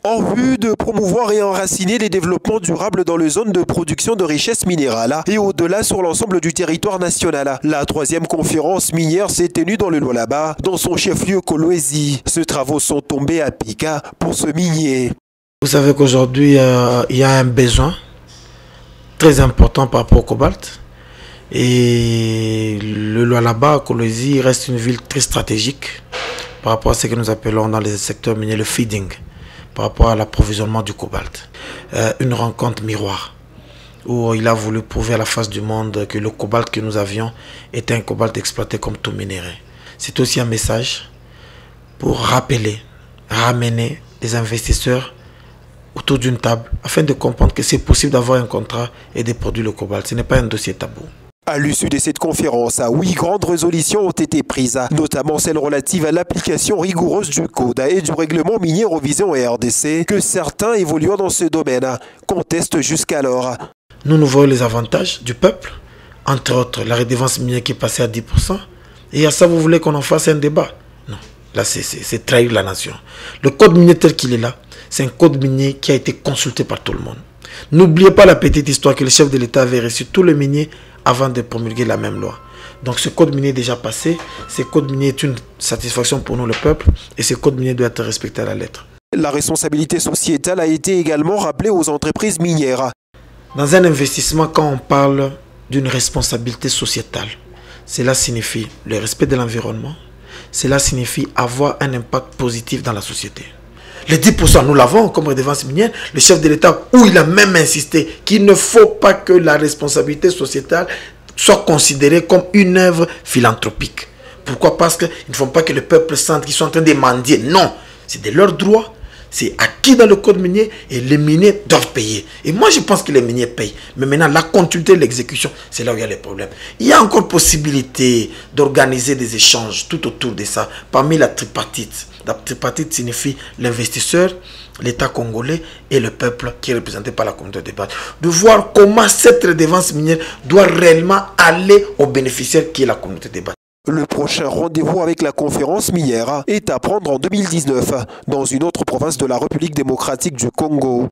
En vue de promouvoir et enraciner les développements durables dans les zones de production de richesses minérales et au-delà sur l'ensemble du territoire national. La troisième conférence minière s'est tenue dans le Lualaba, dans son chef-lieu Kolwezi. Ces travaux sont tombés à pic pour ce minier. Vous savez qu'aujourd'hui, il y a un besoin très important par rapport au cobalt. Et le Lualaba, Kolwezi, reste une ville très stratégique par rapport à ce que nous appelons dans les secteurs miniers le feeding, par rapport à l'approvisionnement du cobalt. Une rencontre miroir où il a voulu prouver à la face du monde que le cobalt que nous avions était un cobalt exploité comme tout minerai. C'est aussi un message pour rappeler, ramener les investisseurs autour d'une table afin de comprendre que c'est possible d'avoir un contrat et de produire le cobalt. Ce n'est pas un dossier tabou. À l'issue de cette conférence, 8 grandes résolutions ont été prises, notamment celle relative à l'application rigoureuse du code et du règlement minier révisé en RDC, que certains évoluant dans ce domaine contestent jusqu'alors. Nous voyons les avantages du peuple, entre autres la redevance minière qui est passée à 10%, et à ça vous voulez qu'on en fasse un débat? Non, là c'est trahir la nation. Le code minier tel qu'il est là, c'est un code minier qui a été consulté par tout le monde. N'oubliez pas la petite histoire que le chef de l'État avait reçu tous les miniers avant de promulguer la même loi. Donc ce code minier est déjà passé. Ce code minier est une satisfaction pour nous, le peuple, et ce code minier doit être respecté à la lettre. La responsabilité sociétale a été également rappelée aux entreprises minières. Dans un investissement, quand on parle d'une responsabilité sociétale, cela signifie le respect de l'environnement, cela signifie avoir un impact positif dans la société. Les 10%, nous l'avons comme redevance minière. Le chef de l'État, où il a même insisté qu'il ne faut pas que la responsabilité sociétale soit considérée comme une œuvre philanthropique. Pourquoi? Parce qu'ils ne font pas que le peuple sente qu'ils sont en train de mendier. Non, c'est de leurs droits. C'est acquis dans le code minier et les miniers doivent payer. Et moi, je pense que les miniers payent. Mais maintenant, la continuité de l'exécution, c'est là où il y a les problèmes. Il y a encore possibilité d'organiser des échanges tout autour de ça, parmi la tripartite. La tripartite signifie l'investisseur, l'État congolais et le peuple qui est représenté par la communauté de base. De voir comment cette redevance minière doit réellement aller aux bénéficiaires qui est la communauté de base. Le prochain rendez-vous avec la conférence minière est à prendre en 2019 dans une autre province de la République démocratique du Congo.